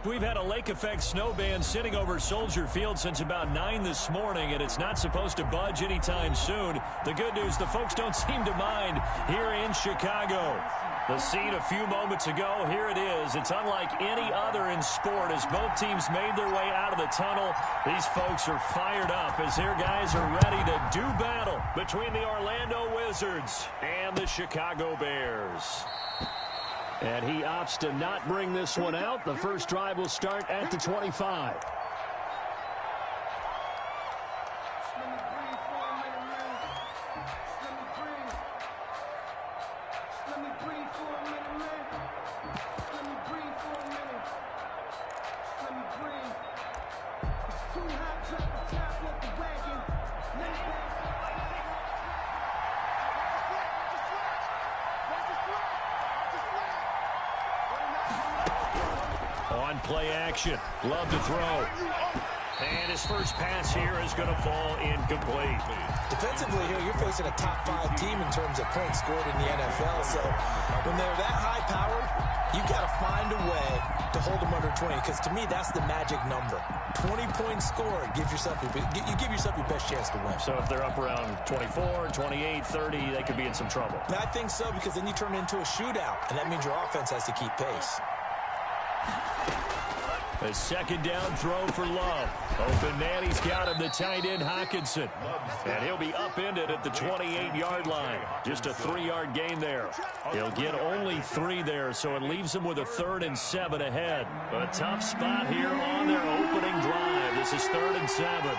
we've had a lake effect snow band sitting over Soldier Field since about 9 this morning, and it's not supposed to budge anytime soon. The good news, the folks don't seem to mind here in Chicago. The scene a few moments ago, here it is. It's unlike any other in sport as both teams made their way out of the tunnel. These folks are fired up as their guys are ready to do battle between the Orlando Wizards and the Chicago Bears. And he opts to not bring this one out. The first drive will start at the 25. On play action. Love to throw. And his first pass here is going to fall incomplete. Defensively here, you're facing a top-5 team in terms of points scored in the NFL. So when they're that high-powered, you've got to find a way to hold them under 20. Because to me, that's the magic number. 20 points scored. You give yourself your best chance to win. So if they're up around 24, 28, 30, they could be in some trouble. I think so, because then you turn it into a shootout. And that means your offense has to keep pace. A second down throw for Love. Open man, he's got him, the tight end Hockenson. And he'll be upended at the 28-yard line. Just a 3-yard gain there. He'll get only 3 there, so it leaves him with a 3rd and 7 ahead. A tough spot here on their opening drive. This is 3rd and 7.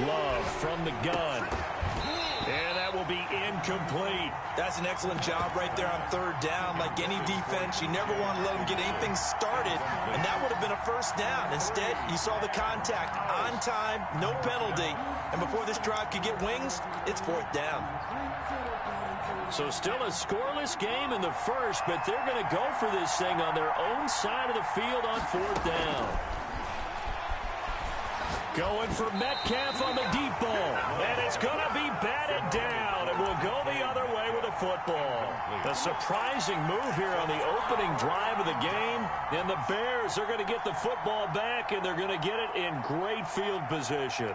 Love from the gun. And that will be incomplete. That's an excellent job right there on 3rd down. Like any defense, you never want to let them get anything started, and that would have been a 1st down. Instead, you saw the contact on time, no penalty, and before this drive could get wings, it's 4th down. So still a scoreless game in the first, but they're going to go for this thing on their own side of the field on 4th down. Going for Metcalf on the deep ball. And it's going to be batted down. It will go the other way with a football. A surprising move here on the opening drive of the game. And the Bears are going to get the football back, and they're going to get it in great field position.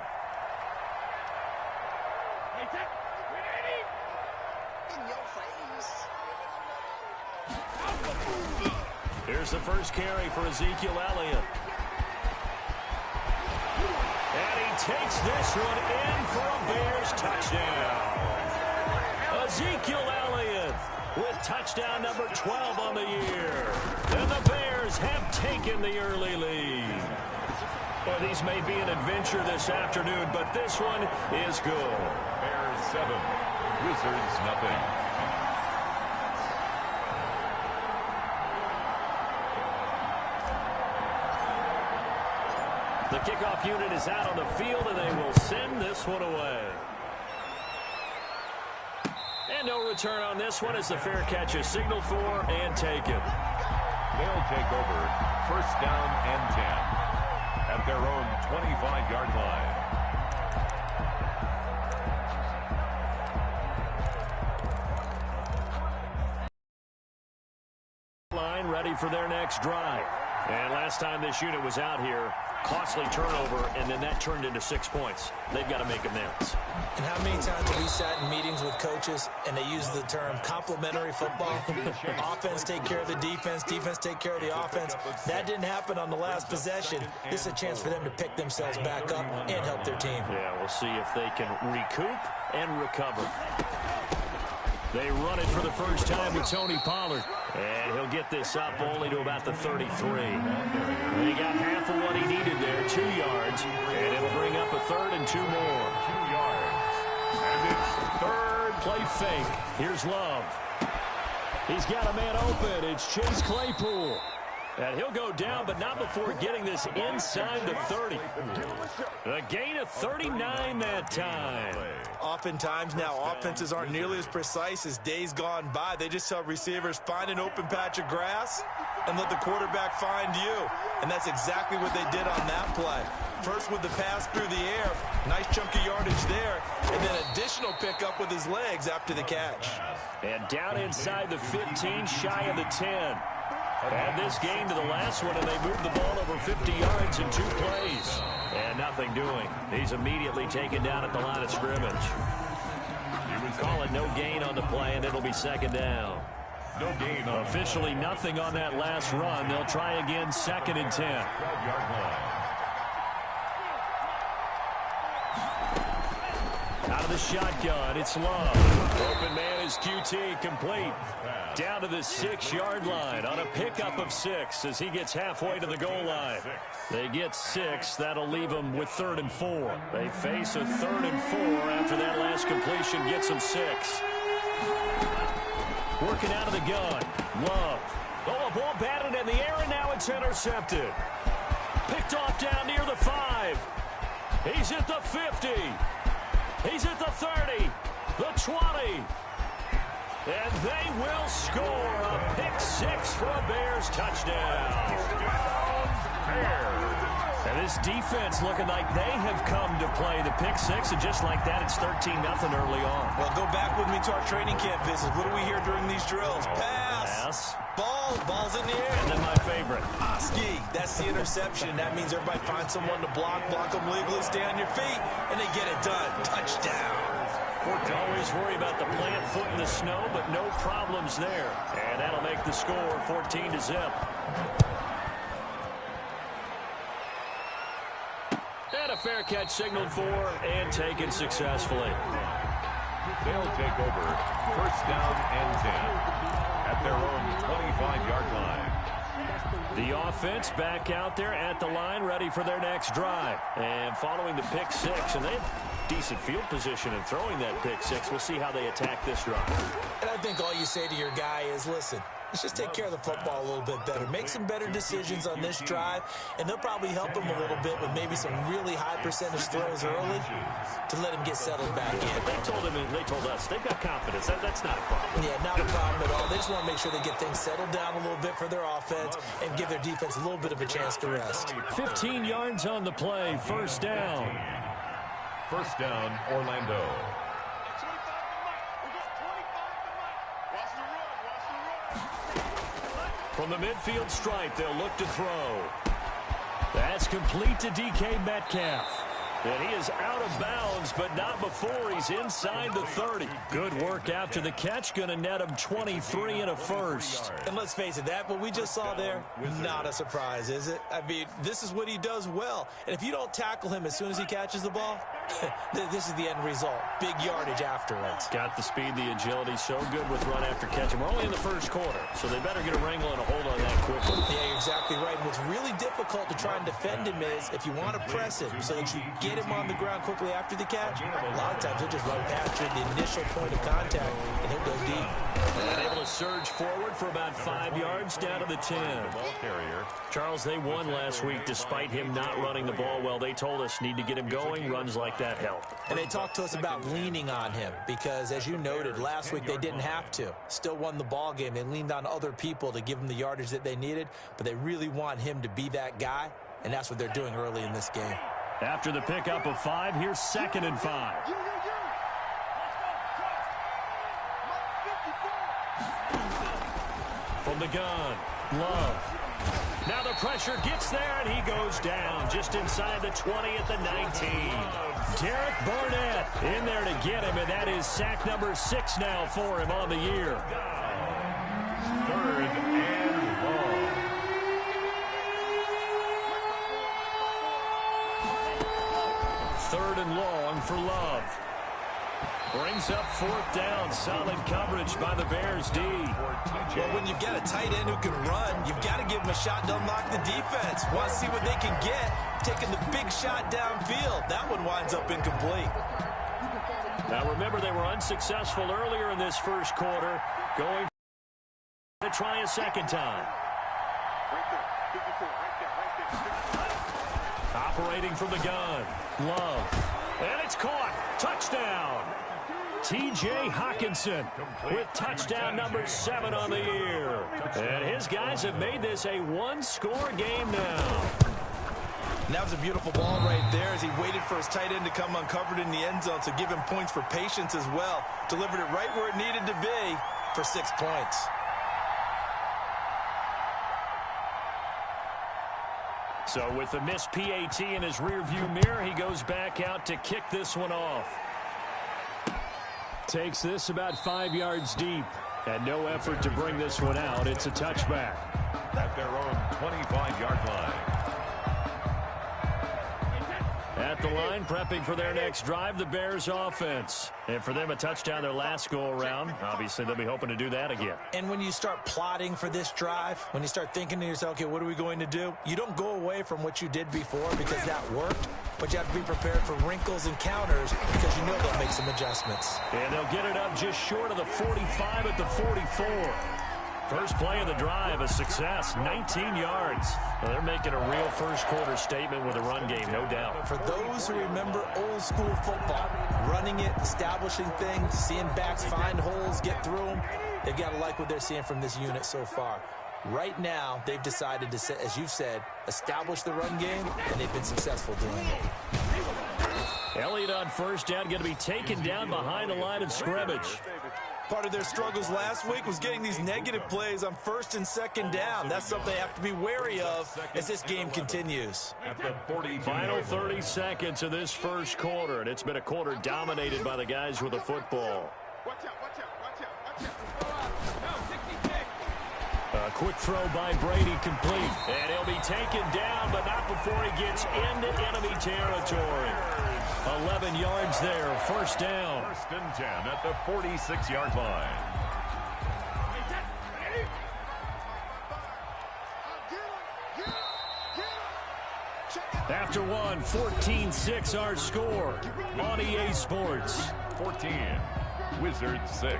Here's the first carry for Ezekiel Elliott. And he takes this one in for a Bears touchdown. Ezekiel Elliott with touchdown number 12 on the year. And the Bears have taken the early lead. Well, these may be an adventure this afternoon, but this one is good. Bears 7, Wizards nothing. The kickoff unit is out on the field, and they will send this one away. And no return on this one as the fair catch is signaled for and taken. They'll take over 1st down and 10 at their own 25-yard line. Line ready for their next drive. And last time this unit was out here, costly turnover, and then that turned into 6 points. They've got to make amends. And how many times have we sat in meetings with coaches and they use the term complementary football? Offense take care of the defense, defense take care of the offense. That didn't happen on the last possession. This is a chance for them to pick themselves back up and help their team. Yeah, we'll see if they can recoup and recover. They run it for the first time with Tony Pollard. And he'll get this up only to about the 33. He got half of what he needed there, 2 yards. And it'll bring up a 3rd and 2 more. 2 yards. And it's 3rd play fake. Here's Love. He's got a man open. It's Chase Claypool. And he'll go down, but not before getting this inside the 30. A gain of 39 that time. Oftentimes now, offenses aren't nearly as precise as days gone by. They just tell receivers, find an open patch of grass and let the quarterback find you. And that's exactly what they did on that play. First with the pass through the air, nice chunky yardage there, and then additional pickup with his legs after the catch. And down inside the 15, shy of the 10. And this game to the last one, and they moved the ball over 50 yards in 2 plays. And nothing doing. He's immediately taken down at the line of scrimmage. He would call it no gain on the play, and it'll be second down. No gain. Officially nothing on that last run. They'll try again, 2nd and 10. 12-yard line. Out of the shotgun, it's Love. Open man is QT, complete. Down to the 6-yard line on a pickup of 6 as he gets halfway to the goal line. They get 6. That'll leave them with 3rd and 4. They face a 3rd and 4 after that last completion gets them 6. Working out of the gun. Love. Oh, a ball batted in the air, and now it's intercepted. Picked off down near the 5. He's at the 50. He's at the 30, the 20, and they will score a pick 6 for a Bears touchdown. And this defense looking like they have come to play the pick 6, and just like that, it's 13-0 early on. Well, go back with me to our training camp visits. What do we hear during these drills? Pass. Ball's in the air. And then my favorite. Ski. That's the interception. That means everybody finds someone to block them legally, stay on your feet, and they get it done. Touchdown. Always worry about the plant foot in the snow, but no problems there. And that'll make the score 14-0. And a fair catch signaled for and taken successfully. They'll take over 1st down and 10 at their own 25-yard line. The offense back out there at the line, ready for their next drive. And following the pick 6, and they have decent field position in throwing that pick 6. We'll see how they attack this drive. And I think all you say to your guy is, listen, let's just take care of the football a little bit better. Make some better decisions on this drive, and they'll probably help him a little bit with maybe some really high percentage throws early to let him get settled back in. They told us they've got confidence. That's not a problem. Yeah, not a problem at all. They just want to make sure they get things settled down a little bit for their offense and give their defense a little bit of a chance to rest. 15 yards on the play, 1st down. 1st down, Orlando. From the midfield stripe, they'll look to throw. That's complete to DK Metcalf. And he is out of bounds, but not before he's inside the 30. Good work after the catch. Going to net him 23 and a 1st. And let's face it, that what we just saw there, not a surprise, is it? I mean, this is what he does well. And if you don't tackle him as soon as he catches the ball, this is the end result. Big yardage afterwards. Got the speed, the agility, so good with run after catch. And we're only in the 1st quarter, so they better get a wrangle and a hold on that quickly. Yeah, you're exactly right. And what's really difficult to try and defend him is if you want to press him so that you get him on the ground quickly after the catch, a lot of times he'll just run past you at the initial point of contact, and he'll go deep. And able to surge forward for about 5 yards down to the 10. Charles, they won last week despite him not running the ball well. They told us need to get him going. Runs like that help. And they talked to us about leaning on him because, as you noted, last week they didn't have to. Still won the ball game. They leaned on other people to give them the yardage that they needed, but they really want him to be that guy, and that's what they're doing early in this game. After the pickup of 5, here's 2nd and 5. From the gun, Love. Now the pressure gets there, and he goes down just inside the 20 at the 19. Derek Barnett in there to get him, and that is sack number 6 now for him on the year. 3rd and long. 3rd and long for Love. Brings up 4th down. Solid coverage by the Bears D. Well, when you've got a tight end who can run, you've got to give him a shot to unlock the defense. Want to see what they can get. Taking the big shot downfield. That one winds up incomplete. Now, remember, they were unsuccessful earlier in this 1st quarter. Going to try a 2nd time. Operating from the gun. Love. And it's caught. Touchdown. T.J. Hockenson with touchdown number 7 on the year. And his guys have made this a one-score game now. And that was a beautiful ball right there as he waited for his tight end to come uncovered in the end zone, so give him points for patience as well. Delivered it right where it needed to be for 6 points. So with the missed PAT in his rearview mirror, he goes back out to kick this one off. Takes this about 5 yards deep. And no effort to bring this one out. It's a touchback. At their own 25-yard line. At the line, prepping for their next drive, the Bears offense. And for them, a touchdown their last go-around. Obviously, they'll be hoping to do that again. And when you start plotting for this drive, when you start thinking to yourself, okay, what are we going to do? You don't go away from what you did before because that worked, but you have to be prepared for wrinkles and counters because you know they'll make some adjustments. And they'll get it up just short of the 45 at the 44. First play of the drive, a success, 19 yards. Well, they're making a real first-quarter statement with a run game, no doubt. For those who remember old-school football, running it, establishing things, seeing backs find holes, get through them, they've got to like what they're seeing from this unit so far. Right now, they've decided to, as you've said, establish the run game, and they've been successful doing it. Elliott on first down, going to be taken down behind the line of scrimmage. Part of their struggles last week was getting these negative plays on first and second down. That's something they have to be wary of as this game continues. At the 40 Final 30 seconds of this first quarter, and it's been a quarter dominated by the guys with the football. A quick throw by Brady complete. And he'll be taken down, but not before he gets into enemy territory. 11 yards there, first down. First and 10 at the 46-yard line. After one, 14-6 our score on EA Sports. 14, Wizards 6.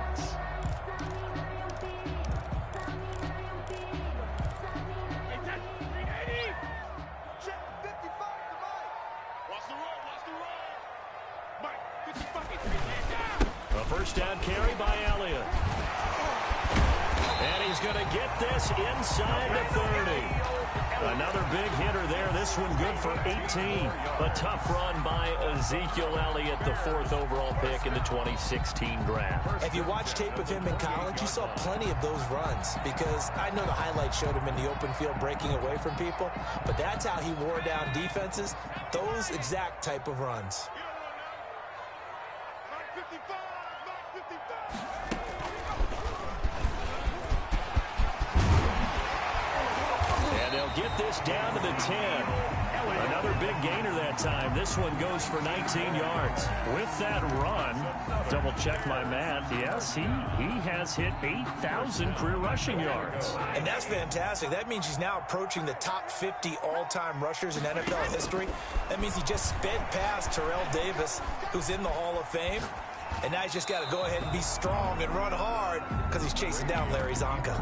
First down carry by Elliott. And he's going to get this inside the 30. Another big hitter there. This one good for 18. A tough run by Ezekiel Elliott, the 4th overall pick in the 2016 draft. If you watch tape of him in college, you saw plenty of those runs because I know the highlights showed him in the open field breaking away from people, but that's how he wore down defenses, those exact type of runs. And they'll get this down to the 10. Another big gainer that time. This one goes for 19 yards. With that run, double check my math. Yes, he has hit 8,000 career rushing yards. And that's fantastic. That means he's now approaching the top 50 all-time rushers in NFL history. That means he just sped past Terrell Davis, who's in the Hall of Fame. And now he's just got to go ahead and be strong and run hard because he's chasing down Larry Zonka.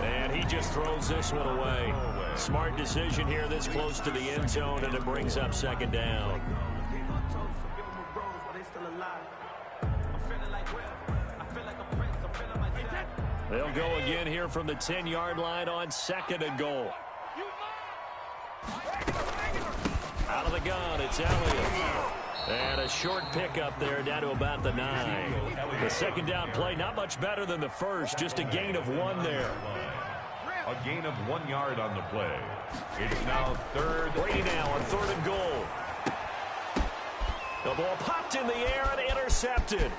And he just throws this one away. Smart decision here this close to the end zone, and it brings up second down. They'll go again here from the 10-yard line on second and goal. Out of the gun, it's Elliott. And a short pickup there down to about the 9. The second down play, not much better than the first, just a gain of 1 there. A gain of 1 yard on the play. It's now third. Brady now on third and goal. The ball popped in the air and intercepted.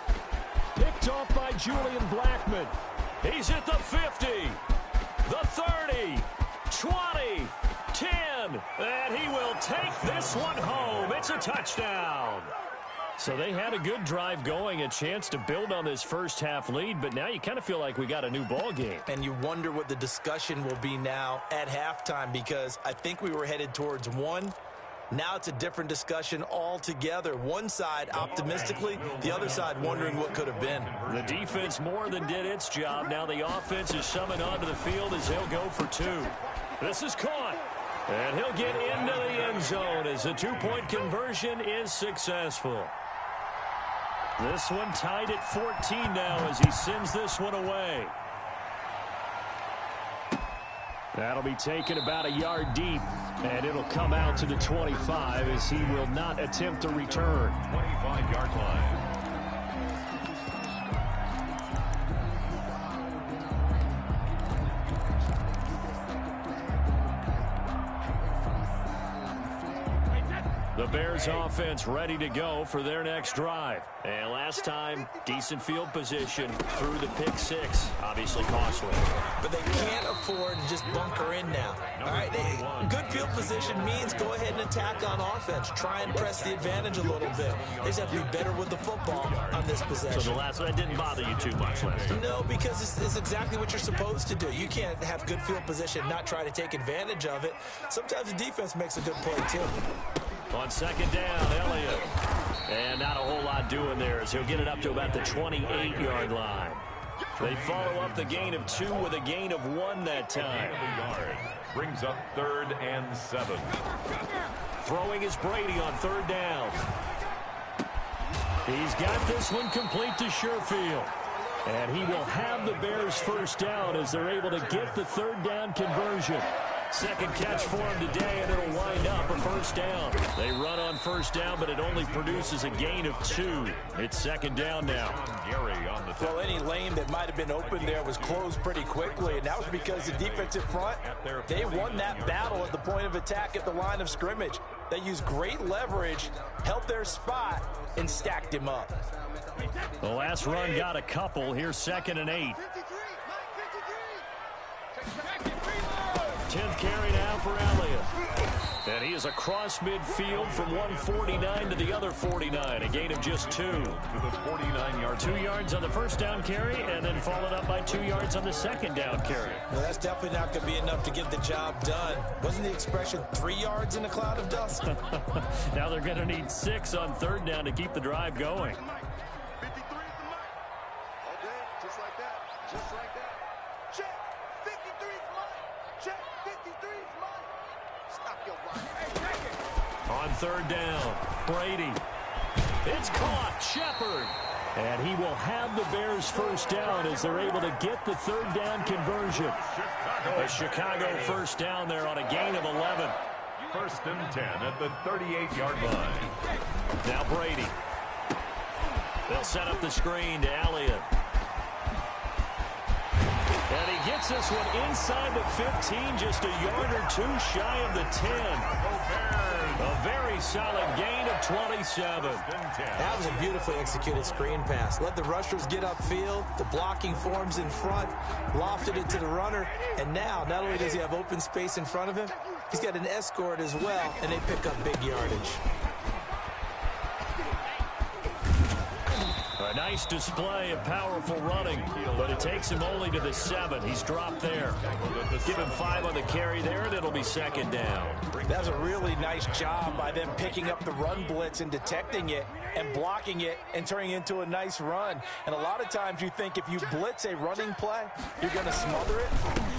Picked off by Julian Blackmon. He's at the 50, the 30, 20, 10, and he will take this one home. It's a touchdown. So they had a good drive going, a chance to build on this first half lead, but now you kind of feel like we got a new ball game. And you wonder what the discussion will be now at halftime because I think we were headed towards 1. Now it's a different discussion altogether. One side optimistically, the other side wondering what could have been. The defense more than did its job. Now the offense is summoned onto the field as they'll go for 2. This is caught. And he'll get into the end zone as the two-point conversion is successful. This one tied at 14 now as he sends this one away. That'll be taken about a yard deep, and it'll come out to the 25 as he will not attempt to return. 25-yard line. The Bears offense ready to go for their next drive. And last time, decent field position through the pick six. Obviously costly. But they can't afford to just bunker in now. All right, good field position means go ahead and attack on offense. Try and press the advantage a little bit. They just have to be better with the football on this possession. So the last one didn't bother you too much, Lester? No, because it's exactly what you're supposed to do. You can't have good field position, not try to take advantage of it. Sometimes the defense makes a good play, too. On second down, Elliott. And not a whole lot doing there as he'll get it up to about the 28-yard line. They follow up the gain of 2 with a gain of 1 that time. Brings up 3rd and 7. Throwing is Brady on 3rd down. He's got this one complete to Sherfield. And he will have the Bears first down as they're able to get the 3rd down conversion. Second catch for him today, and it'll wind up a first down. They run on first down, but it only produces a gain of 2. It's 2nd down now. Well, any lane that might have been open there was closed pretty quickly, and that was because the defensive front, they won that battle at the point of attack at the line of scrimmage. They used great leverage, held their spot, and stacked him up. The last run got a couple. Here's 2nd and 8. 10th carry now for Elliott. And he is across midfield from 149 to the other 49. A gain of just 2. To the 49-yard. 2 yards on the first down carry, and then followed up by 2 yards on the second down carry. Well, that's definitely not going to be enough to get the job done. Wasn't the expression 3 yards in a cloud of dust? Now they're going to need 6 on 3rd down to keep the drive going. On 3rd down, Brady. It's caught, Shepard. And he will have the Bears first down as they're able to get the 3rd down conversion. A Chicago first down there on a gain of 11. 1st and 10 at the 38-yard line. Now Brady. They'll set up the screen to Elliott. And he gets this one inside the 15, just a yard or 2 shy of the 10. A very solid gain of 27. That was a beautifully executed screen pass. Let the rushers get upfield. The blocking forms in front. Lofted it to the runner. And now, not only does he have open space in front of him, he's got an escort as well, and they pick up big yardage. A nice display of powerful running, but it takes him only to the 7. He's dropped there. Give him 5 on the carry there, and it'll be 2nd down. That was a really nice job by them picking up the run blitz and detecting it and blocking it and turning it into a nice run. And a lot of times you think if you blitz a running play, you're going to smother it.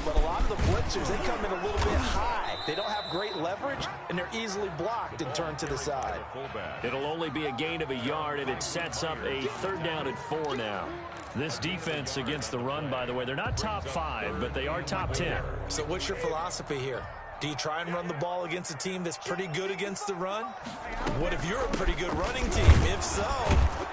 But a lot of the blitzers, they come in a little bit high. They don't have great leverage, and they're easily blocked and turned to the side. It'll only be a gain of a yard, and it sets up a 3rd down at 4 now. This defense against the run, by the way, they're not top 5, but they are top 10. So what's your philosophy here? Do you try and run the ball against a team that's pretty good against the run? What if you're a pretty good running team? If so,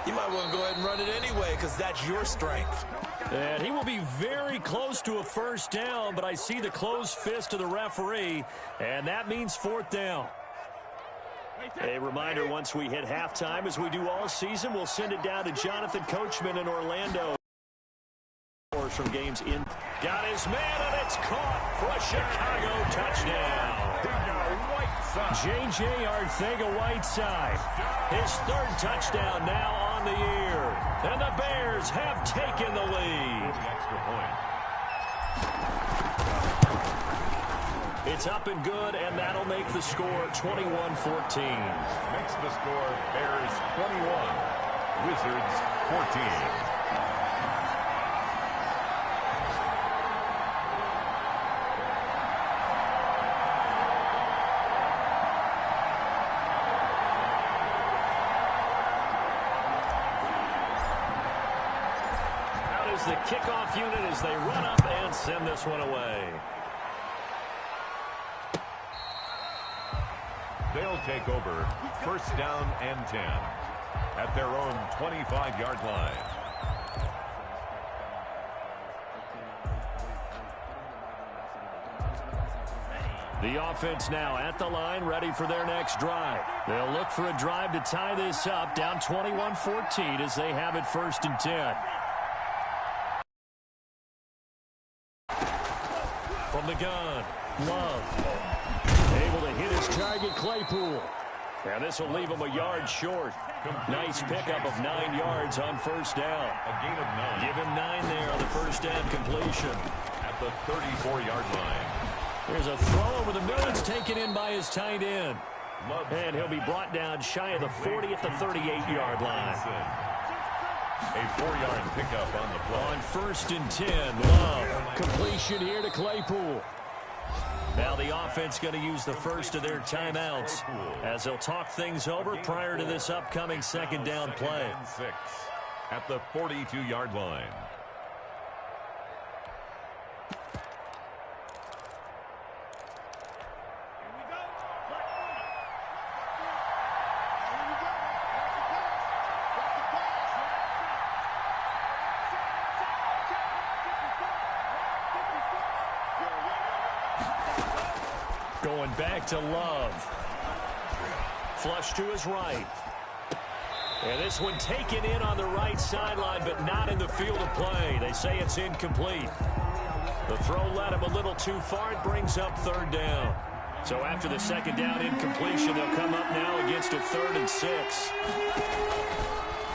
you might want to go ahead and run it anyway because that's your strength. And he will be very close to a first down, but I see the closed fist of the referee, and that means 4th down. A reminder, once we hit halftime, as we do all season, we'll send it down to Jonathan Coachman in Orlando. From games in. Got his man, and it's caught for a Chicago touchdown. J.J. Arcega-Whiteside. His 3rd touchdown now on the year. And the Bears have taken the lead. It's up and good, and that'll make the score 21-14. Makes the score Bears 21, Wizards 14. is the kickoff unit as they run up and send this one away. They'll take over first down and 10 at their own 25-yard line. The offense now at the line, ready for their next drive. They'll look for a drive to tie this up, down 21-14 as they have it first and 10. From the gun, Love. Able to hit his target, Claypool. And this will leave him a yard short. Nice pickup of 9 yards on first down. A gain of 9. Give him 9 there on the first down completion. At the 34-yard line. There's a throw over the middle. It's taken in by his tight end. And he'll be brought down shy of the 40 at the 38-yard line. A 4-yard pickup on the play. On first and 10, Love. Completion here to Claypool. Now the offense going to use the first of their timeouts as they'll talk things over prior to this upcoming second down play. 6 at the 42-yard line. Going back to Love. Flush to his right. And this one taken in on the right sideline, but not in the field of play. They say it's incomplete. The throw led him a little too far. It brings up third down. So after the second down incompletion, they'll come up now against a 3rd and 6.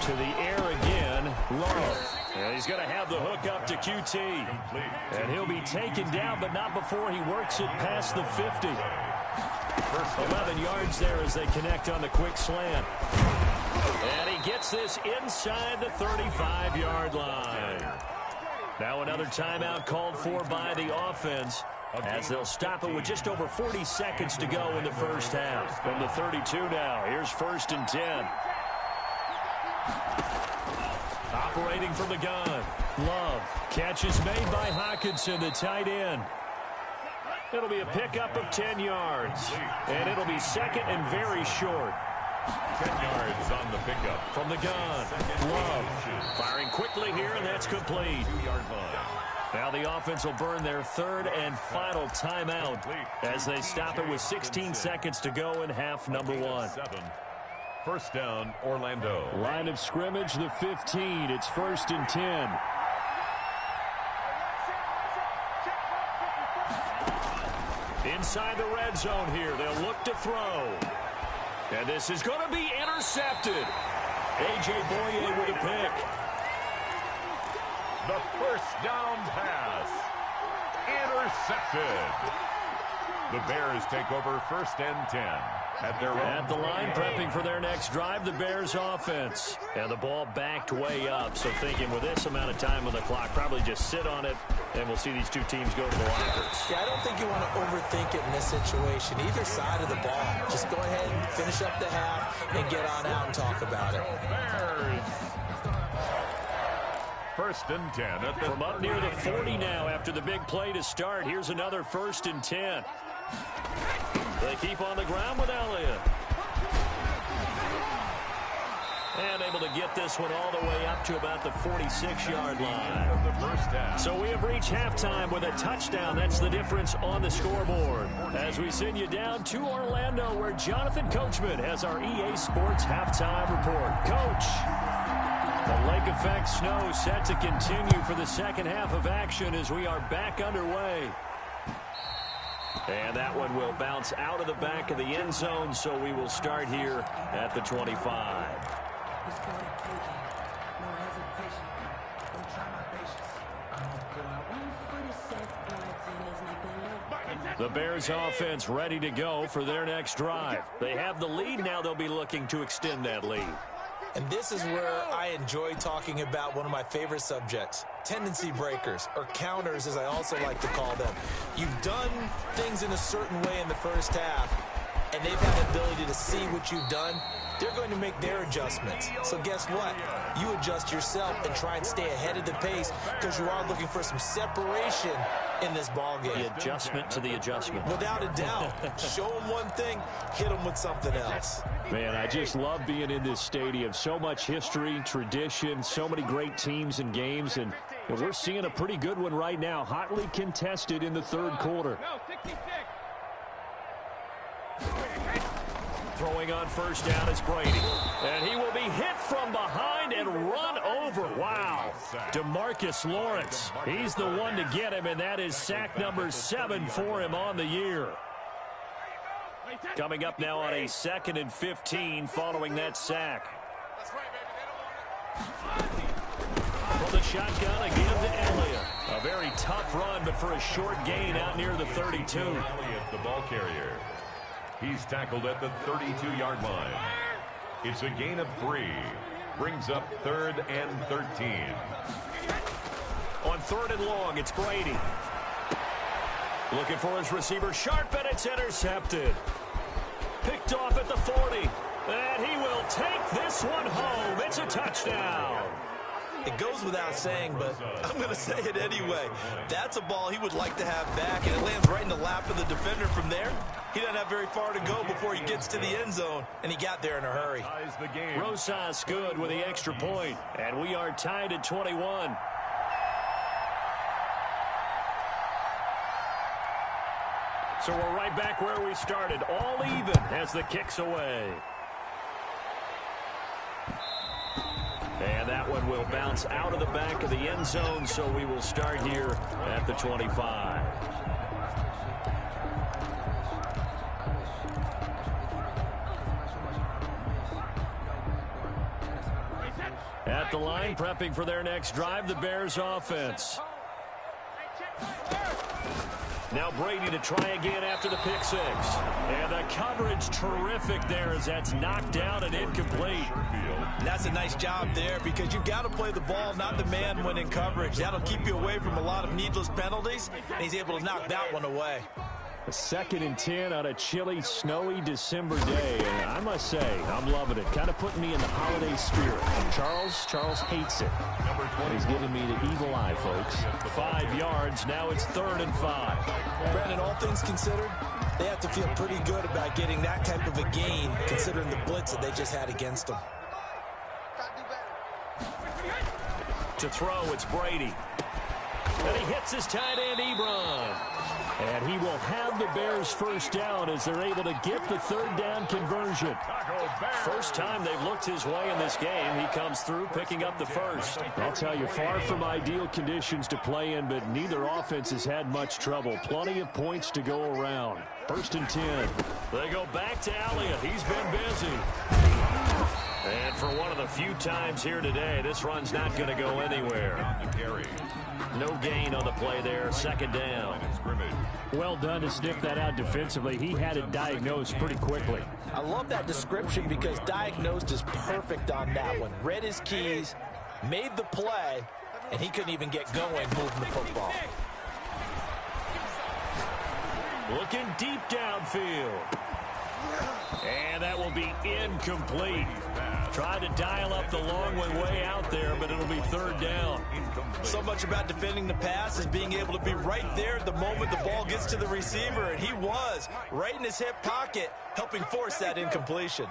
To the air again, Love. And he's going to have the hook up to QT. And he'll be taken down, but not before he works it past the 50. 11 yards there as they connect on the quick slant. And he gets this inside the 35-yard line. Now another timeout called for by the offense as they'll stop it with just over 40 seconds to go in the first half. From the 32 now, here's first and 10. Operating from the gun. Love. Catch is made by Hockenson, the tight end. It'll be a pickup of 10 yards. And it'll be second and very short. 10 yards on the pickup. From the gun. Love. Firing quickly here, and that's complete. 2-yard line. Now the offense will burn their third and final timeout as they stop it with 16 seconds to go in half number 1. First down, Orlando. Line of scrimmage, the 15. It's first and 10. Inside the red zone here. They'll look to throw. And this is going to be intercepted. A.J. Boye with a pick. The first down pass. Intercepted. The Bears take over first and 10. At the line, prepping for their next drive, the Bears offense. And the ball backed way up. So thinking with this amount of time on the clock, probably just sit on it, and we'll see these two teams go to the lockers. Yeah, I don't think you want to overthink it in this situation. Either side of the ball. Just go ahead and finish up the half and get on out and talk about it. Bears. First and 10. From up near the 40 now after the big play to start. Here's another first and 10. They keep on the ground with Elliott. And able to get this one all the way up to about the 46-yard line. So we have reached halftime with a touchdown. That's the difference on the scoreboard. As we send you down to Orlando, where Jonathan Coachman has our EA Sports halftime report. Coach, the lake effect snow set to continue for the second half of action as we are back underway. And that one will bounce out of the back of the end zone, so we will start here at the 25. The Bears offense ready to go for their next drive. They have the lead now. They'll be looking to extend that lead. And this is where I enjoy talking about one of my favorite subjects, tendency breakers, or counters as I also like to call them. You've done things in a certain way in the first half. and they've had the ability to see what you've done, they're going to make their adjustments. So guess what? You adjust yourself and try and stay ahead of the pace because you are looking for some separation in this ball game. The adjustment to the adjustment. Without a doubt. Show them one thing, hit them with something else. Man, I just love being in this stadium. So much history, tradition, so many great teams and games, and we're seeing a pretty good one right now. Hotly contested in the third quarter. Throwing on first down is Brady. And he will be hit from behind and run over. Wow. DeMarcus Lawrence. He's the one to get him, and that is sack number 7 for him on the year. Coming up now on a 2nd and 15 following that sack. From the shotgun again to Elliott. A very tough run, but for a short gain out near the 32. Elliott, the ball carrier. He's tackled at the 32-yard line. It's a gain of 3. Brings up 3rd and 13. On 3rd and long, it's Brady. Looking for his receiver, Sharp, and it's intercepted. Picked off at the 40. And he will take this one home. It's a touchdown. It goes without saying, but I'm going to say it anyway. That's a ball he would like to have back, and it lands right in the lap of the defender from there. He doesn't have very far to go before he gets to the end zone, and he got there in a hurry. Rosas good with the extra point, and we are tied at 21. So we're right back where we started, all even as the kick's away. And that one will bounce out of the back of the end zone, so we will start here at the 25. At the line, prepping for their next drive, the Bears offense. Now Brady to try again after the pick six. And the coverage terrific there as that's knocked down and incomplete. And that's a nice job there because you've got to play the ball, not the man when in coverage. That'll keep you away from a lot of needless penalties, and he's able to knock that one away. A 2nd and 10 on a chilly, snowy December day. And I must say, I'm loving it. Kind of putting me in the holiday spirit. Charles hates it. He's giving me the evil eye, folks. 5 yards. Now it's 3rd and 5. Brandon, all things considered, they have to feel pretty good about getting that type of a gain, considering the blitz that they just had against them. To throw, it's Brady. And he hits his tight end, Ebron. And he will have the Bears first down as they're able to get the 3rd down conversion. First time they've looked his way in this game. He comes through picking up the first. I'll tell you, far from ideal conditions to play in, but neither offense has had much trouble. Plenty of points to go around. 1st and 10. They go back to Elliott. He's been busy. And for one of the few times here today, this run's not going to go anywhere. No gain on the play there. 2nd down. Well done to sniff that out defensively. He had it diagnosed pretty quickly. I love that description because diagnosed is perfect on that one. Read his keys, made the play, and he couldn't even get going moving the football. Looking deep downfield. And that will be incomplete. Tried to dial up the long one way out there, but it'll be 3rd down. So much about defending the pass is being able to be right there at the moment the ball gets to the receiver, and he was right in his hip pocket, helping force that incompletion.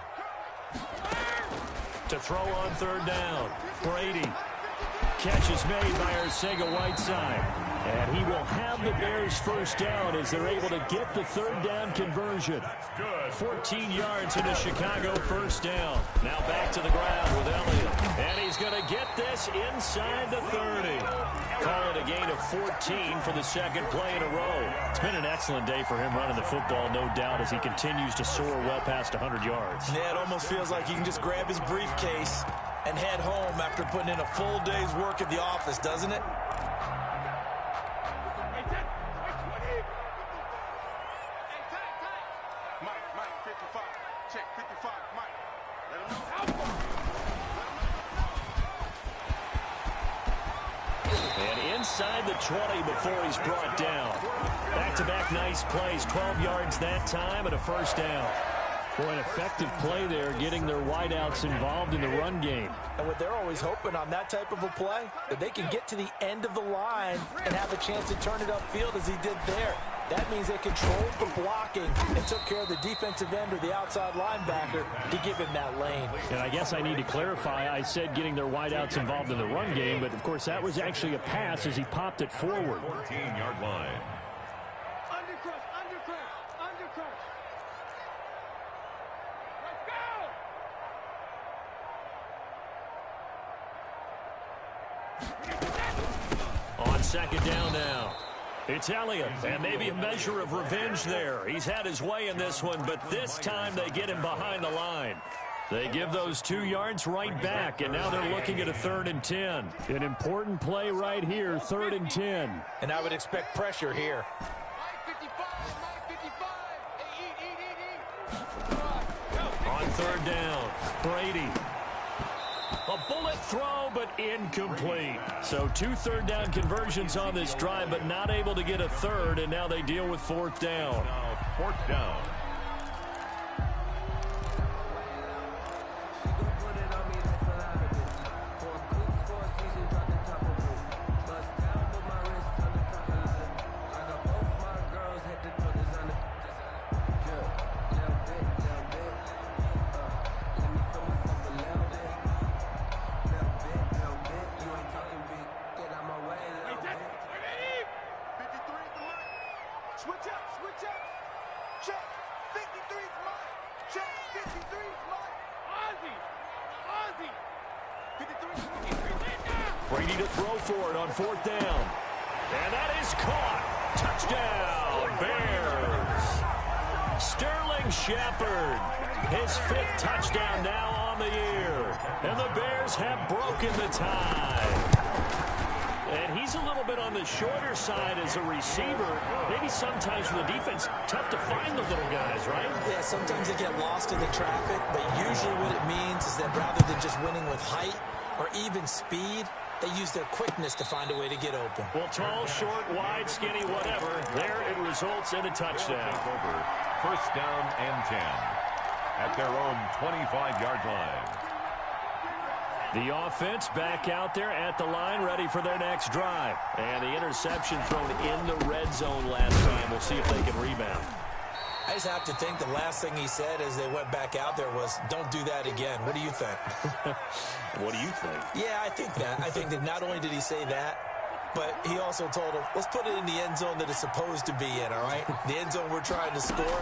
To throw on 3rd down, Brady. Catch is made by Arcega-Whiteside. And he will have the Bears first down as they're able to get the 3rd down conversion. 14 yards into Chicago, 1st down. Now back to the ground with Elliott. And he's going to get this inside the 30. Call it a gain of 14 for the 2nd play in a row. It's been an excellent day for him running the football, no doubt, as he continues to soar well past 100 yards. Yeah, it almost feels like he can just grab his briefcase and head home after putting in a full day's work at the office, doesn't it? inside the 20 before he's brought down. Back-to-back nice plays, 12 yards that time and a first down. Boy, an effective play there, getting their wideouts involved in the run game. And what they're always hoping on that type of a play, that they can get to the end of the line and have a chance to turn it upfield as he did there. That means they controlled the blocking and took care of the defensive end or the outside linebacker to give him that lane. And I guess I need to clarify, I said getting their wideouts involved in the run game, but of course that was actually a pass as he popped it forward. 14-yard line. On second down now, it's Elliott, and maybe a measure of revenge there. He's had his way in this one, but this time they get him behind the line. They give those 2 yards right back, and now they're looking at a 3rd and 10. An important play right here, 3rd and 10. And I would expect pressure here. On 3rd down, Brady. A bullet throw, but incomplete. So 2 3rd down conversions on this drive, but not able to get a 3rd, and now they deal with 4th down. Now 4th down. Brady to throw for it on 4th down. And that is caught. Touchdown, Bears. Sterling Shepard, his 5th touchdown now on the year. And the Bears have broken the tie. And he's a little bit on the shorter side as a receiver. Maybe sometimes for the defense, tough to find the little guys, right? Yeah, sometimes they get lost in the traffic, but usually what it means is that rather than just winning with height or even speed, they use their quickness to find a way to get open. Well, tall, short, wide, skinny, whatever, there it results in a touchdown. Over 1st down and 10 at their own 25-yard line. The offense back out there at the line, ready for their next drive. And the interception thrown in the red zone last time. We'll see if they can rebound. I just have to think the last thing he said as they went back out there was, don't do that again. What do you think? What do you think? Yeah, I think that. I think that not only did he say that, but he also told him, let's put it in the end zone that it's supposed to be in, all right? The end zone we're trying to score.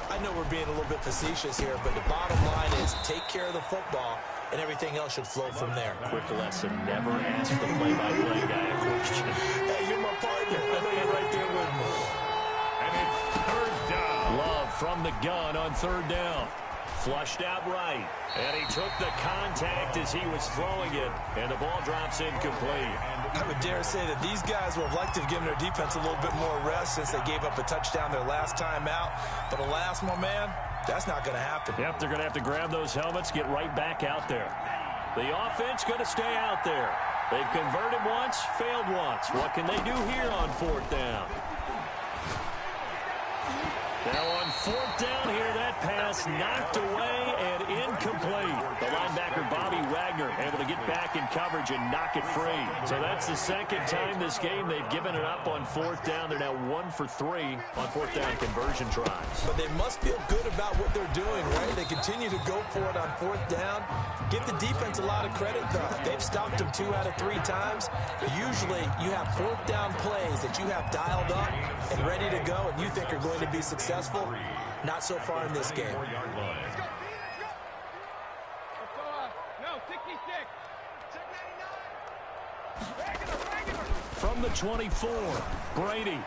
I know we're being a little bit facetious here, but the bottom line is take care of the football, and everything else should flow from there. Quick lesson, never ask the play-by-play guy a question. Hey, you're my partner. I know you're right there with me. And it's 3rd down. Love from the gun on 3rd down. Flushed out right. And he took the contact as he was throwing it. And the ball drops incomplete. I would dare say that these guys would have liked to have given their defense a little bit more rest since they gave up a touchdown their last time out. But alas, my man, that's not going to happen. Yep, they're going to have to grab those helmets, get right back out there. The offense going to stay out there. They've converted once, failed once. What can they do here on 4th down? Now on 4th down here, that pass knocked away and incomplete. The linebacker, Bobby Wagner, able to get back in coverage and knock it free. So that's the 2nd time this game they've given it up on 4th down. They're now 1 for 3 on 4th down conversion tries. But they must feel good about what they're doing, right? They continue to go for it on 4th down. Give the defense a lot of credit, though. They've stopped them 2 out of 3 times. But usually you have 4th down plays that you have dialed up and ready to go and you think are going to be successful. Not so far in this game. From the 24, Brady.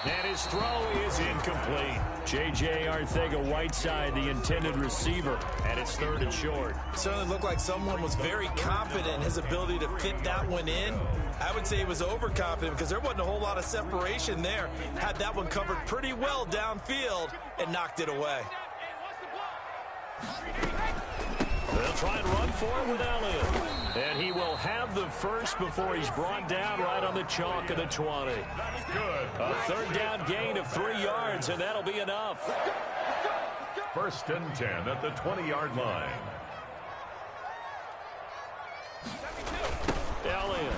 And his throw is incomplete. J.J. Arcega-Whiteside, the intended receiver, and it's 3rd and short. Certainly looked like someone was very confident in his ability to fit that one in. I would say he was overconfident because there wasn't a whole lot of separation there. Had that one covered pretty well downfield and knocked it away. They'll try and run for it with Elliott. And he will have the first before he's brought down right on the chalk of the 20. That's good. A third down gain of 3 yards, and that'll be enough. 1st and 10 at the 20-yard line. Elliott.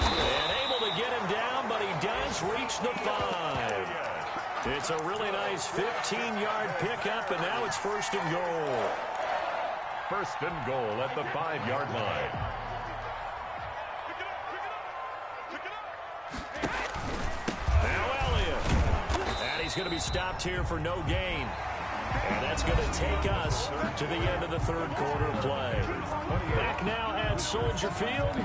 And able to get him down, but he does reach the 5. It's a really nice 15-yard pickup, and now it's 1st and goal. 1st and goal at the 5-yard line. Now Elliott. And he's going to be stopped here for no gain. And that's going to take us to the end of the 3rd quarter of play. Back now at Soldier Field.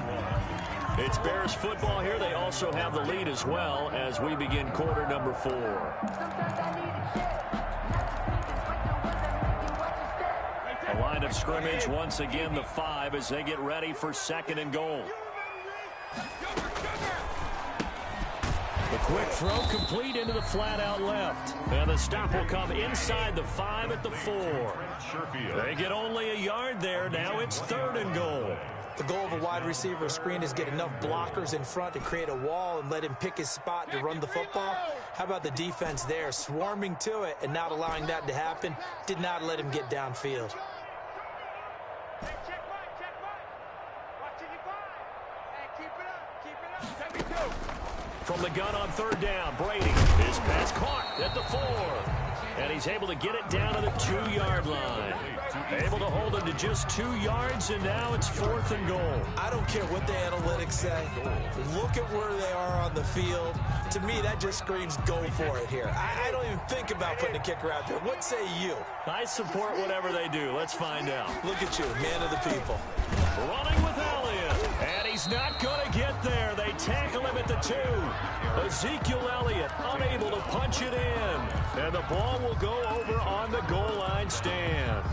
It's Bears football here. They also have the lead as well as we begin quarter number 4. A line of scrimmage once again the 5 as they get ready for 2nd and goal. The quick throw complete into the flat out left. And the stop will come inside the 5 at the 4. They get only a yard there. Now it's 3rd and goal. The goal of a wide receiver screen is get enough blockers in front to create a wall and let him pick his spot to run the football. How about the defense there, swarming to it and not allowing that to happen? Did not let him get downfield. From the gun on 3rd down, Brady. His pass caught at the 4. And he's able to get it down to the 2-yard line. Able to hold him to just 2 yards, and now it's 4th and goal. I don't care what the analytics say. Look at where they are on the field. To me, that just screams go for it here. I don't even think about putting a kicker out there. What say you? I support whatever they do. Let's find out. Look at you, man of the people. Running with Elliott. And he's not going to get there. They tackle him at the 2. Ezekiel Elliott unable to punch it in. And the ball will go over on the goal line stand.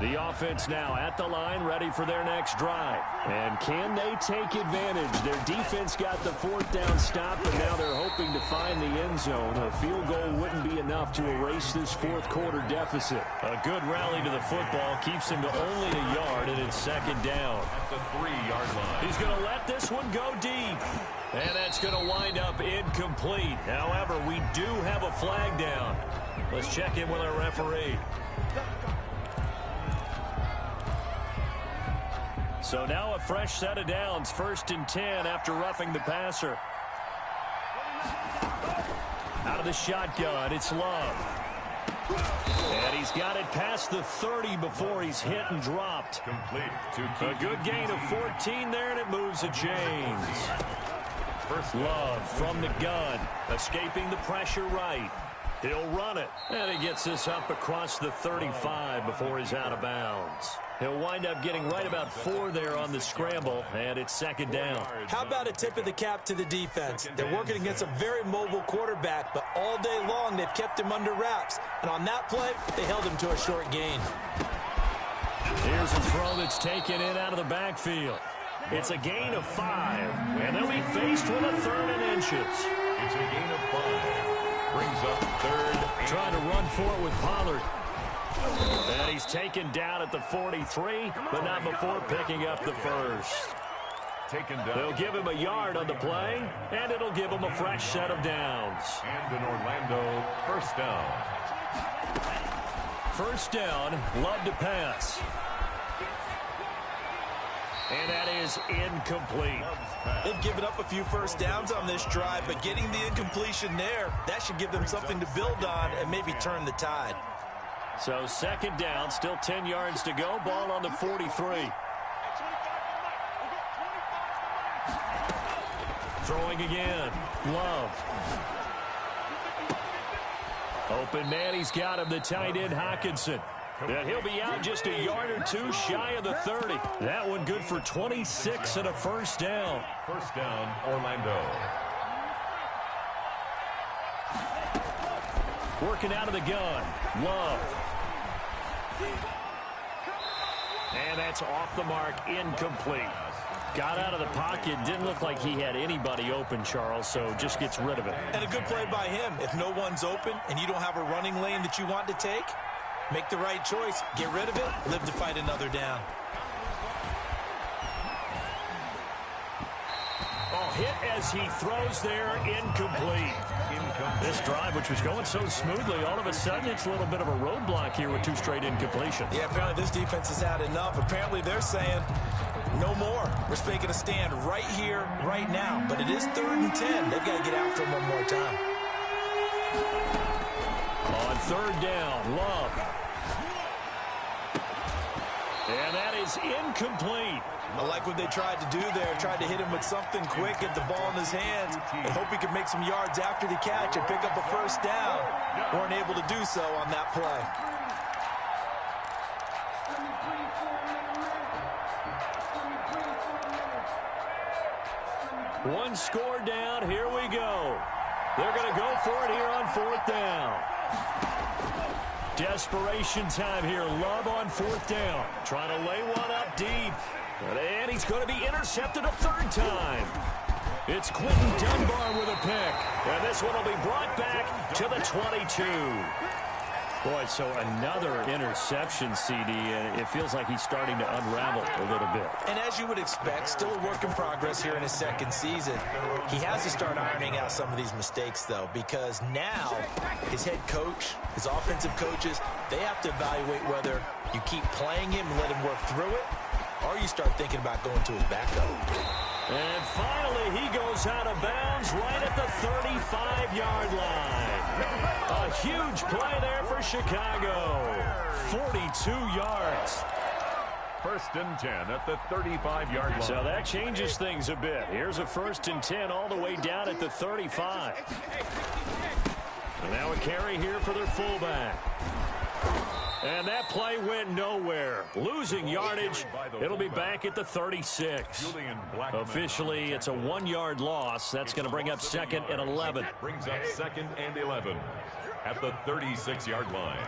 The offense now at the line, ready for their next drive. And can they take advantage? Their defense got the 4th down stop, and now they're hoping to find the end zone. A field goal wouldn't be enough to erase this 4th quarter deficit. A good rally to the football keeps him to only a yard, and it's 2nd down. At the 3-yard line. He's going to let this one go deep. And that's going to wind up incomplete. However, we do have a flag down. Let's check in with our referee. So now a fresh set of downs, 1st and 10 after roughing the passer. Out of the shotgun, it's Love. And he's got it past the 30 before he's hit and dropped. Complete. A good gain of 14 there, and it moves the chains. Love from the gun, escaping the pressure right. He'll run it, and he gets this up across the 35 before he's out of bounds. He'll wind up getting right about 4 there on the scramble, and it's 2nd down. How about a tip of the cap to the defense? They're working against a very mobile quarterback, but all day long they've kept him under wraps. And on that play, they held him to a short gain. Here's a throw that's taken in out of the backfield. It's a gain of 5, and they'll be faced with a 3rd and inches. It's a gain of 5. Brings up 3rd. Trying to run for it with Pollard. And he's taken down at the 43, but not before picking up the first. Taken down. They'll give him a yard on the play, and it'll give him a fresh set of downs. And an Orlando 1st down. 1st down, Love to pass. And that is incomplete. They've given up a few 1st downs on this drive, but getting the incompletion there, that should give them something to build on and maybe turn the tide. So 2nd down, still 10 yards to go. Ball on the 43. Throwing again. Love. Open man, he's got him, the tight end Hockenson. And he'll be out just a yard or 2 shy of the 30. That one good for 26 and a 1st down. 1st down, Orlando. Working out of the gun. Love. And that's off the mark, incomplete. Got out of the pocket. Didn't look like he had anybody open, Charles, so just gets rid of it. And a good play by him. If no one's open and you don't have a running lane that you want to take, make the right choice. Get rid of it. Live to fight another down. Oh, hit as he throws there, incomplete. This drive, which was going so smoothly, all of a sudden it's a little bit of a roadblock here with 2 straight incompletions. Yeah, apparently this defense has had enough. Apparently they're saying no more. We're making a stand right here, right now. But it is 3rd and 10. They've got to get after him one more time. On 3rd down, Love. And that is incomplete. I like what they tried to do there. Tried to hit him with something quick, get the ball in his hands, and hope he could make some yards after the catch and pick up a 1st down. Weren't able to do so on that play. One score down. Here we go. They're going to go for it here on 4th down. Desperation time here. Love on 4th down. Trying to lay one up deep. And he's going to be intercepted a 3rd time. It's Quentin Dunbar with a pick. And this one will be brought back to the 22. Boy, so another interception, CD, and it feels like he's starting to unravel a little bit. And as you would expect, still a work in progress here in his 2nd season. He has to start ironing out some of these mistakes, though, because now his head coach, his offensive coaches, they have to evaluate whether you keep playing him and let him work through it, or you start thinking about going to his backup. And finally, he goes out of bounds right at the 35-yard line. A huge play there for Chicago. 42 yards. 1st and 10 at the 35-yard line. So that changes things a bit. Here's a 1st and 10 all the way down at the 35. And now a carry here for their fullback. And that play went nowhere. Losing yardage. It'll be back at the 36. Officially, it's a 1-yard loss. That's going to bring up 2nd and 11. Brings up 2nd and 11 at the 36-yard line.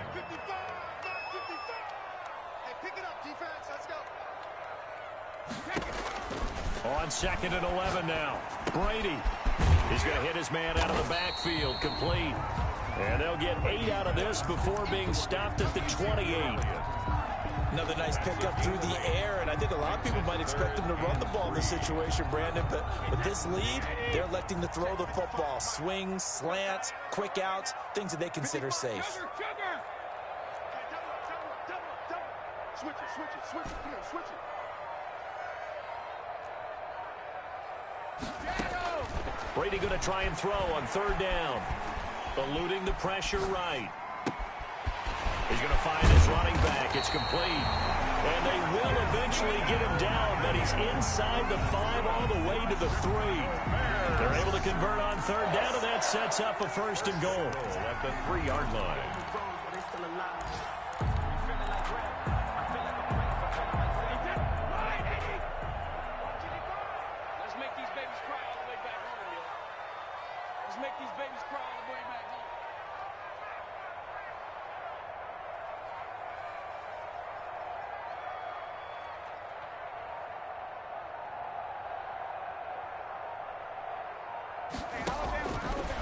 On 2nd and 11 now. Brady. He's going to hit his man out of the backfield. Complete. And they'll get 8 out of this before being stopped at the 28. Another nice pickup through the air, and I think a lot of people might expect them to run the ball in this situation, Brandon, but with this lead, they're electing to throw the football. Swings, slants, quick outs, things that they consider safe. Switch it. Brady going to try and throw on 3rd down. Eluding the pressure right. He's going to find his running back. It's complete. And they will eventually get him down, but he's inside the 5 all the way to the 3. They're able to convert on 3rd down, and that sets up a 1st and goal. At the 3-yard line.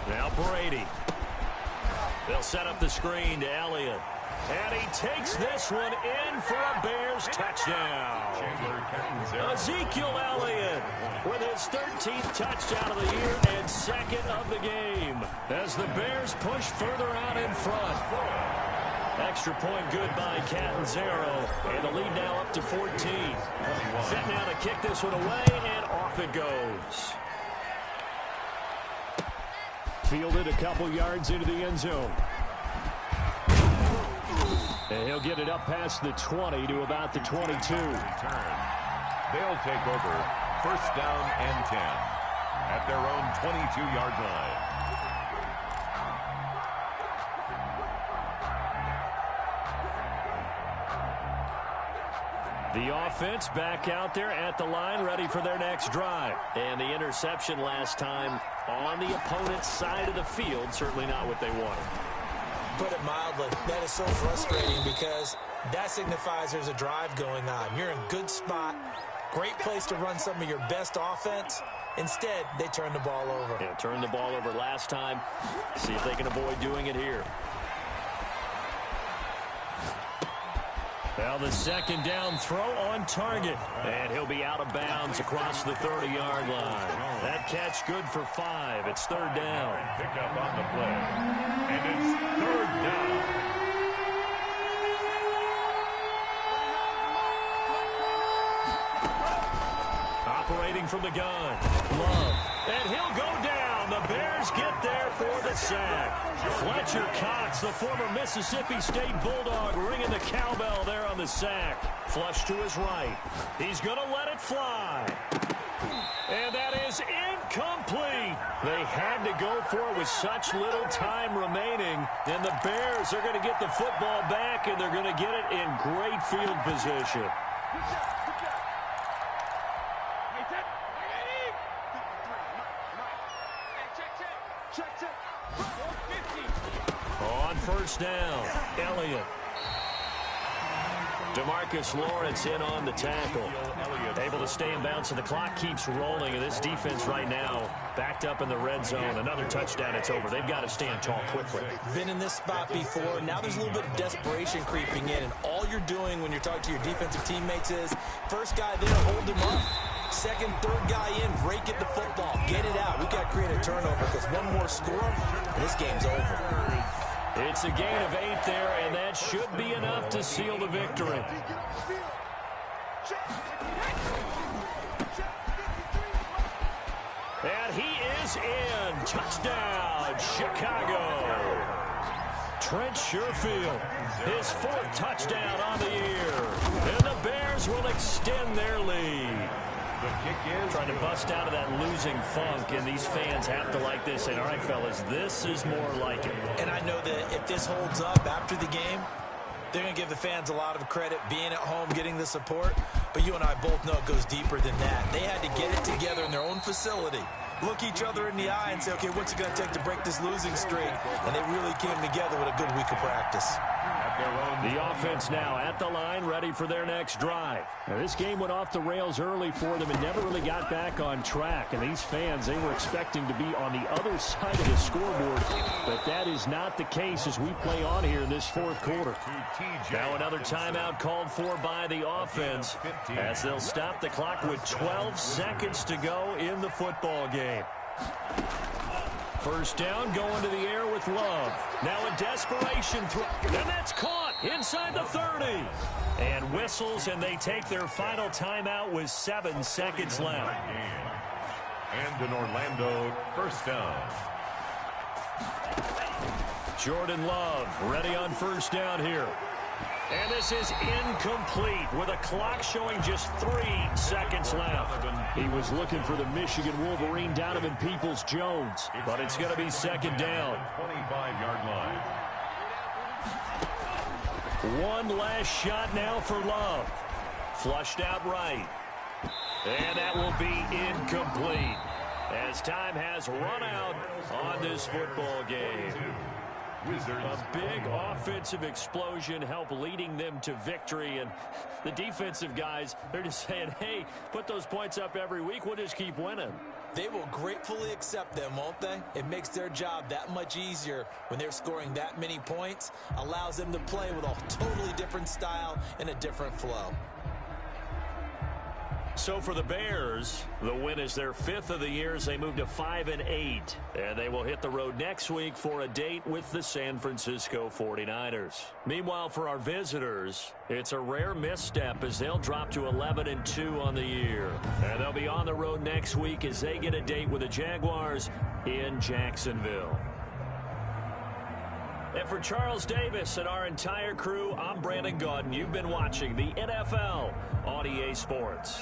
Now Brady. They'll set up the screen to Elliott. And he takes this one in for a Bears touchdown. Ezekiel Elliott with his 13th touchdown of the year and 2nd of the game as the Bears push further out in front. Extra point good by Catanzaro, and the lead now up to 14. Set now to kick this one away, and off it goes. Fielded a couple yards into the end zone. And he'll get it up past the 20 to about the 22. They'll take over 1st down and 10 at their own 22-yard line. The offense back out there at the line, ready for their next drive. And the interception last time on the opponent's side of the field, certainly not what they wanted. Put it mildly, that is so frustrating because that signifies there's a drive going on. You're in good spot, Great place to run some of your best offense. Instead, they turn the ball over. Yeah, turned the ball over last time. See if they can avoid doing it here. Now the second down throw on target. And he'll be out of bounds across the 30-yard line. That catch good for 5. It's third down. Pick up on the play. And it's third down. Operating from the gun. Love. And he'll go down. The Bears get there for the sack. Fletcher Cox, the former Mississippi State Bulldog, ringing the cowbell there on the sack. Flush to his right. He's going to let it fly. And that is incomplete. They had to go for it with such little time remaining. And the Bears are going to get the football back, and they're going to get it in great field position. On first down, Elliott. DeMarcus Lawrence in on the tackle. Able to stay in bounds, and the clock keeps rolling. And this defense right now backed up in the red zone. Another touchdown, it's over. They've got to stand tall quickly. Been in this spot before. Now there's a little bit of desperation creeping in. And all you're doing when you're talking to your defensive teammates is, first guy there, hold him up. Second, third guy in, rake at the football. Get it out. We've got to create a turnover because one more score, and this game's over. It's a gain of 8 there, and that should be enough to seal the victory. And he is in. Touchdown, Chicago. Trent Sherfield, his 4th touchdown on the year. And the Bears will extend their lead. The kick is trying to bust out of that losing funk, and these fans have to like this. And all right, fellas, this is more like it. And I know that if this holds up after the game, they're going to give the fans a lot of credit being at home, getting the support. But you and I both know it goes deeper than that. They had to get it together in their own facility, look each other in the eye and say, okay, what's it going to take to break this losing streak? And they really came together with a good week of practice. The offense now at the line, ready for their next drive. Now, this game went off the rails early for them and never really got back on track. And these fans, they were expecting to be on the other side of the scoreboard. But that is not the case as we play on here in this 4th quarter. Now another timeout called for by the offense as they'll stop the clock with 12 seconds to go in the football game. First down, going to the air with Love. Now a desperation throw, and that's caught inside the 30. And whistles, and they take their final timeout with 7 seconds left. And an Orlando first down. Jordan Love ready on first down here. And this is incomplete with a clock showing just 3 seconds left. He was looking for the Michigan Wolverine, Donovan Peoples-Jones, but it's going to be second down. 25-yard line. One last shot now for Love. Flushed out right. And that will be incomplete as time has run out on this football game. A big offensive explosion helped leading them to victory, and the defensive guys, they're just saying, hey, put those points up every week, we'll just keep winning. They will gratefully accept them, won't they? It makes their job that much easier when they're scoring that many points, allows them to play with a totally different style and a different flow. So for the Bears, the win is their 5th of the year as they move to 5-8. And they will hit the road next week for a date with the San Francisco 49ers. Meanwhile, for our visitors, it's a rare misstep as they'll drop to 11-2 on the year. And they'll be on the road next week as they get a date with the Jaguars in Jacksonville. And for Charles Davis and our entire crew, I'm Brandon Gaudin. You've been watching the NFL on EA Sports.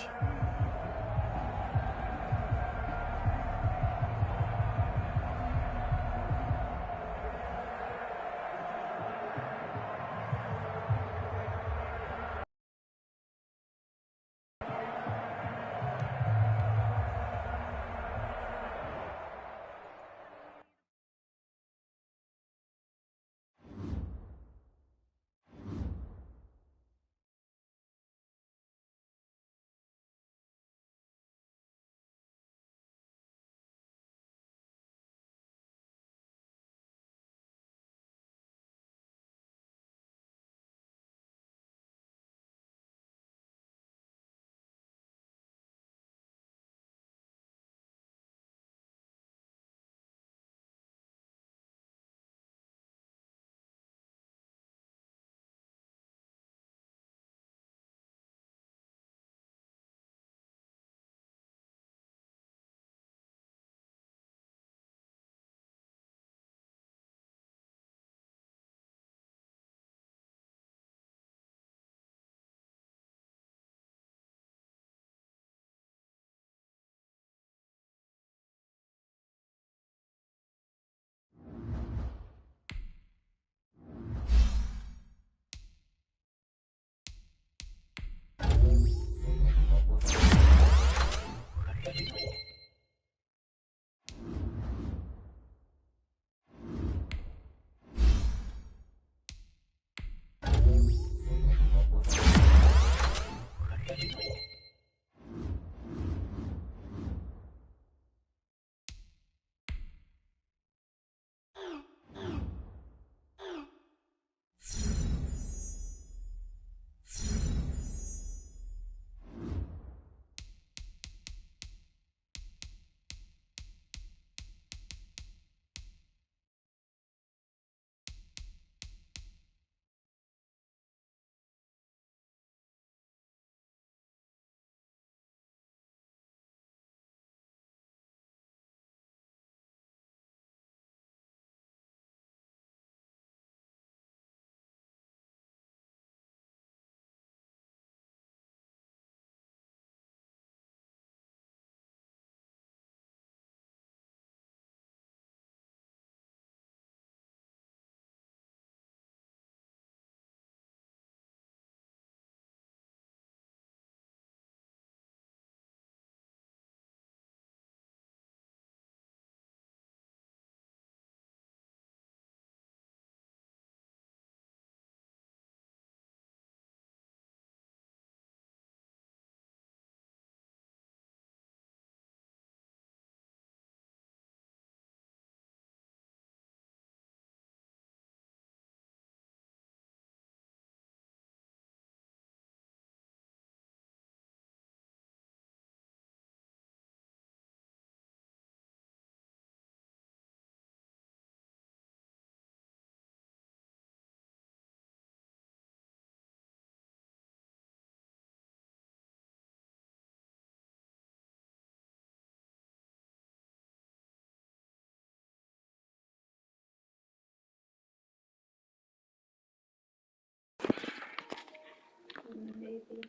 Maybe.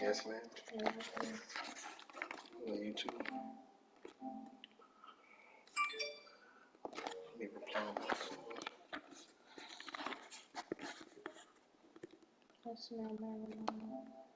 Yes, ma'am. Yeah, okay. Well, you too. Let me reply myself. I smell marijuana.